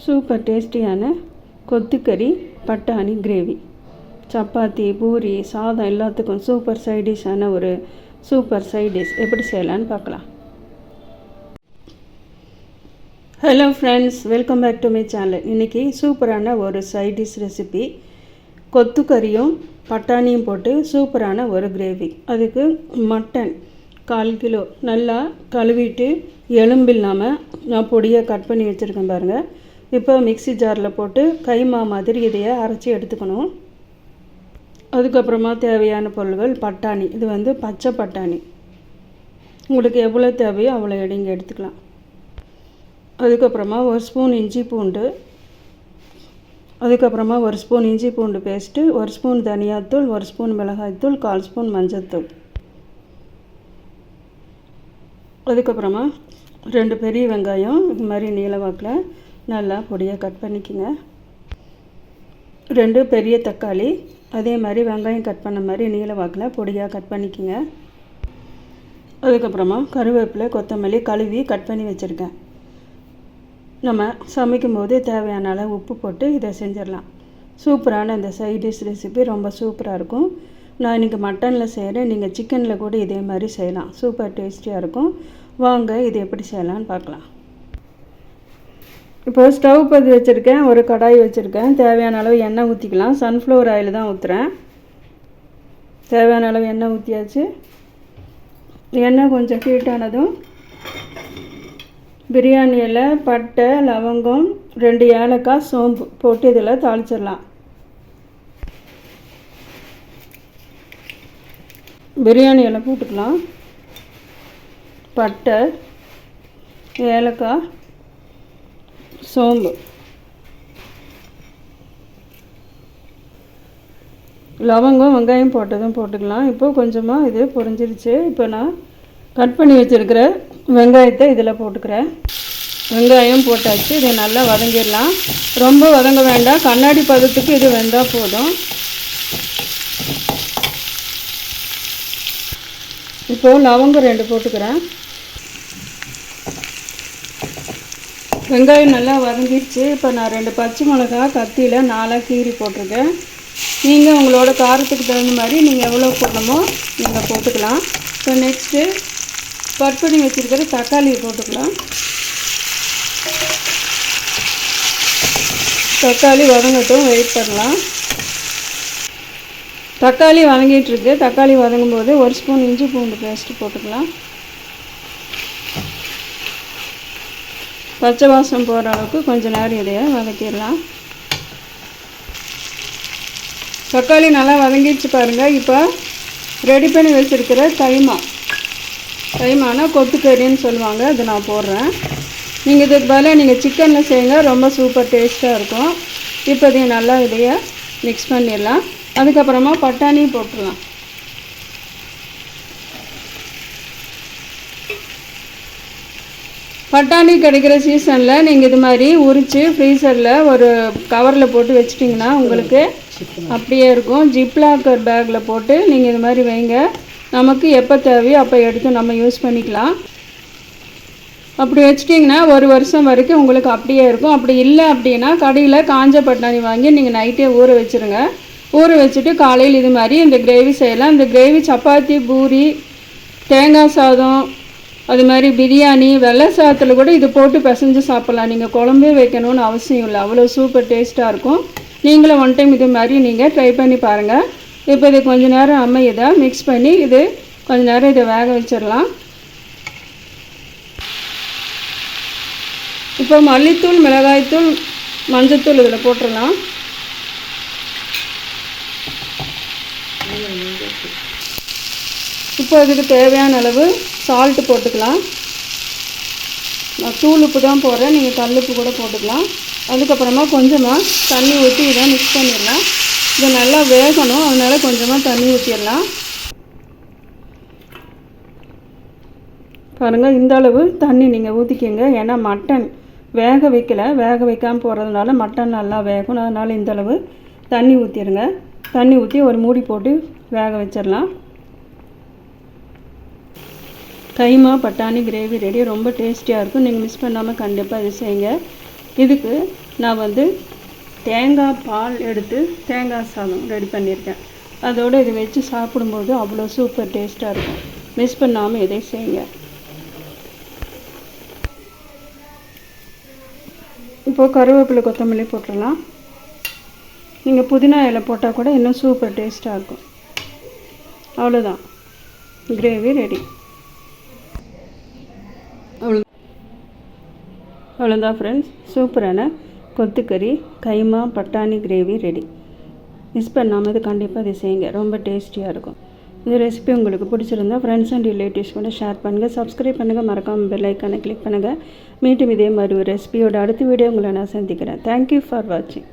Super டேஸ்டியான கொத்துக்கறி பட்டாணி gravy. Chapati, puri, சாதம் எல்லாத்துக்கும் சூப்பர் சைட் டிஷ்ஷான ஒரு சூப்பர் சைட் டிஷ் எப்படி செய்யலான்னு பார்க்கலாம். Hello friends, welcome back to my channel. இன்றைக்கி சூப்பரான ஒரு சைட் டிஷ் ரெசிபி, கொத்துக்கறியும் பட்டாணியும் போட்டு சூப்பரான ஒரு கிரேவி. அதுக்கு மட்டன் 1/4 கிலோ நல்லா கழுவிட்டு எலும்பு இல்லாமல் நான் பொடியாக கட் பண்ணி வச்சுருக்கேன் பாருங்கள். இப்போ மிக்ஸி ஜாரில் போட்டு கைமா மாதிரி இதையை அரைச்சி எடுத்துக்கணும். அதுக்கப்புறமா தேவையான பொருள்கள் பட்டாணி. இது பச்சை பட்டாணி, உங்களுக்கு எவ்வளோ தேவையோ அவ்வளோ எடுங்க எடுத்துக்கலாம். அதுக்கப்புறமா 1 ஸ்பூன் இஞ்சி பூண்டு, அதுக்கப்புறமா 1 ஸ்பூன் இஞ்சி பூண்டு பேஸ்ட்டு, 1 ஸ்பூன் தனியாத்தூள், 1 ஸ்பூன் மிளகாய்த்தூள், 1/4 ஸ்பூன் மஞ்சள்தூள். அதுக்கப்புறமா 2 பெரிய வெங்காயம் இது மாதிரி நீளவாக்கில் நல்லா பொடியாக கட் பண்ணிக்கோங்க. 2 பெரிய தக்காளி அதே மாதிரி வெங்காயம் கட் பண்ண மாதிரி நீளவாக்கில் பொடியாக கட் பண்ணிக்கோங்க. அதுக்கப்புறமா கருவேப்பிலை, கொத்தமல்லி கழுவி கட் பண்ணி வச்சுருக்கேன். நம்ம சமைக்கும் போது தேவையான அளவு உப்பு போட்டு இதை செஞ்சிடலாம். சூப்பரான இந்த சைட் டிஷ் ரெசிபி ரொம்ப சூப்பராக இருக்கும். நான் இன்றைக்கி மட்டனில் செய்கிறேன், நீங்கள் சிக்கனில் கூட இதே மாதிரி செய்யலாம். சூப்பர் டேஸ்டியாக இருக்கும். வாங்க இது எப்படி செய்யலான்னு பார்க்கலாம். இப்போ ஸ்டவ் பற்றி வச்சுருக்கேன், ஒரு கடாய் வச்சுருக்கேன். தேவையான அளவு எண்ணெய் ஊற்றிக்கலாம். சன்ஃப்ளவர் ஆயில் தான் ஊற்றுறேன். தேவையான அளவு எண்ணெய் ஊற்றியாச்சு. எண்ணெய் கொஞ்சம் ஹீட்டானதும் பிரியாணி இலை, பட்டை, லவங்கம், 2 ஏலக்காய், சோம்பு போட்டு இதில் தாளிச்சிடலாம். பிரியாணி இலை போட்டுக்கலாம். பட்டை, ஏலக்காய், சோம்பு, லவங்கம், வெங்காயம் போட்டதும் போட்டுக்கலாம். இப்போது கொஞ்சமாக இது பொரிஞ்சிருச்சு. இப்போ நான் கட் பண்ணி வச்சுருக்கிற வெங்காயத்தை இதில் போட்டுக்கிறேன். வெங்காயம் போட்டாச்சு. இதை நல்லா வதங்கிடலாம். ரொம்ப வதங்க வேண்டாம், கண்ணாடி பதத்துக்கு இது வெந்தால் போதும். இப்போது லவங்கம் 2 போட்டுக்கிறேன். வெங்காயம் நல்லா வதங்கிடுச்சு. இப்போ நான் 2 பச்சை மிளகா கத்தியில் 4 கீறி போட்டிருக்கேன். நீங்கள் உங்களோட காரத்துக்கு தகுந்த மாதிரி நீங்கள் எவ்வளோ போடணுமோ நீங்கள் போட்டுக்கலாம். இப்போ நெக்ஸ்ட்டு கட் பண்ணி வச்சுருக்கிற தக்காளியை போட்டுக்கலாம். தக்காளி வதங்கட்டும், வெயிட் பண்ணலாம். தக்காளி வதங்கிட்டுருக்கு. தக்காளி வதங்கும் போது 1 ஸ்பூன் இஞ்சி பூண்டு பேஸ்ட்டு போட்டுக்கலாம். பச்சை வாசம் போகிற அளவுக்கு கொஞ்சம் நேரம் இதையை வதக்கிடலாம். தக்காளி நல்லா வதங்கிடுச்சு பாருங்கள். இப்போ ரெடி பண்ணி வச்சுருக்கிற கைமான கொத்துக்கறின்னு சொல்லுவாங்க, அதை நான் போடுறேன். நீங்கள் இதுக்கு பதிலாக நீங்கள் சிக்கனில் செய்யுங்க, ரொம்ப சூப்பர் டேஸ்ட்டாக இருக்கும். இப்போ இதையும் நல்லா இதையை மிக்ஸ் பண்ணிடலாம். அதுக்கப்புறமா பட்டாணியும் போட்டுடலாம். பட்டாணி கிடைக்கிற சீசனில் நீங்கள் இது மாதிரி உரித்து ஃப்ரீசரில் ஒரு கவரில் போட்டு வச்சிட்டிங்கன்னா உங்களுக்கு அப்படியே இருக்கும். ஜிப்லாக்கர் பேக்கில் போட்டு நீங்கள் இது மாதிரி வைங்க. நமக்கு எப்போ தேவையோ அப்போ எடுத்து நம்ம யூஸ் பண்ணிக்கலாம். அப்படி வச்சிட்டிங்கன்னா 1 வருஷம் வரைக்கும் உங்களுக்கு அப்படியே இருக்கும். அப்படி இல்லை அப்படின்னா கடையில் காஞ்ச பட்டாணி வாங்கி நீங்கள் நைட்டே ஊற வச்சுருங்க. ஊற வச்சுட்டு காலையில் இது மாதிரி இந்த கிரேவி செய்யலாம். இந்த கிரேவி சப்பாத்தி, பூரி, தேங்காய் சாதம், அது மாதிரி பிரியாணி, வெள்ளை சாதத்தில் கூட இது போட்டு பிசைஞ்சு சாப்பிட்லாம். நீங்கள் குழம்பே வைக்கணும்னு அவசியம் இல்லை, அவ்வளோ சூப்பர் டேஸ்ட்டாக இருக்கும். நீங்களும் 1 டைம் இது மாதிரி நீங்கள் ட்ரை பண்ணி பாருங்கள். இப்போ இது கொஞ்சம் நேரம் இதை மிக்ஸ் பண்ணி இது கொஞ்சம் நேரம் இதை வேக வச்சிடலாம். இப்போ மல்லித்தூள், மிளகாய்த்தூள், மஞ்சத்தூள் இதில் போட்டுடலாம். இப்போ இதுக்கு தேவையான அளவு சால்ட்டு போட்டுக்கலாம். நான் தூள் உப்பு தான் போடுறேன், நீங்கள் கல் உப்பு கூட போட்டுக்கலாம். அதுக்கப்புறமா கொஞ்சமாக தண்ணி ஊற்றி இதை மிக்ஸ் பண்ணிடலாம். இது நல்லா வேகணும், அதனால் கொஞ்சமாக தண்ணி ஊற்றிடலாம். பாருங்கள், இந்த அளவு தண்ணி நீங்கள் ஊற்றிக்கங்க. ஏன்னா மட்டன் வேக வைக்காமல் போகிறதுனால மட்டன் நல்லா வேகும். அதனால் இந்த அளவு தண்ணி ஊற்றிடுங்க. தண்ணி ஊற்றி ஒரு மூடி போட்டு வேக வச்சிடலாம். கைமா பட்டாணி கிரேவி ரெடி. ரொம்ப டேஸ்டியாக இருக்கும். நீங்கள் மிஸ் பண்ணாமல் கண்டிப்பாக இது செய்யுங்க. இதுக்கு நான் வந்து தேங்காய் பால் எடுத்து தேங்காய் சாதம் ரெடி பண்ணியிருக்கேன். அதோடு இதை வச்சு சாப்பிடும்போது அவ்வளோ சூப்பர் டேஸ்ட்டாக இருக்கும். மிஸ் பண்ணாமல் இதை செய்யுங்க. இப்போது கருவேப்பிலை கொத்தமல்லி போட்டுடலாம். நீங்கள் புதினா இலை போட்டால் கூட இன்னும் சூப்பர் டேஸ்ட்டாக இருக்கும். அவ்வளோதான், கிரேவி ரெடி. அவ்வளோதான் ஃப்ரெண்ட்ஸ், சூப்பரான கொத்துக்கறி கைமா பட்டாணி கிரேவி ரெடி. மிஸ் பண்ணாமல் இது கண்டிப்பாக இதை செய்யுங்க, ரொம்ப டேஸ்டியாக இருக்கும். இந்த ரெசிபி உங்களுக்கு பிடிச்சிருந்தா ஃப்ரெண்ட்ஸ் அண்ட் ரிலேட்டிவ்ஸ் கூட ஷேர் பண்ணுங்கள், சப்ஸ்கிரைப் பண்ணுங்கள், மறக்காமல் பெல் ஐக்கானை கிளிக் பண்ணுங்கள். மீண்டும் இதே மாதிரி ஒரு ரெசிபியோட அடுத்த வீடியோ உங்களை நான் சந்திக்கிறேன். தேங்க்யூ ஃபார் வாட்சிங்.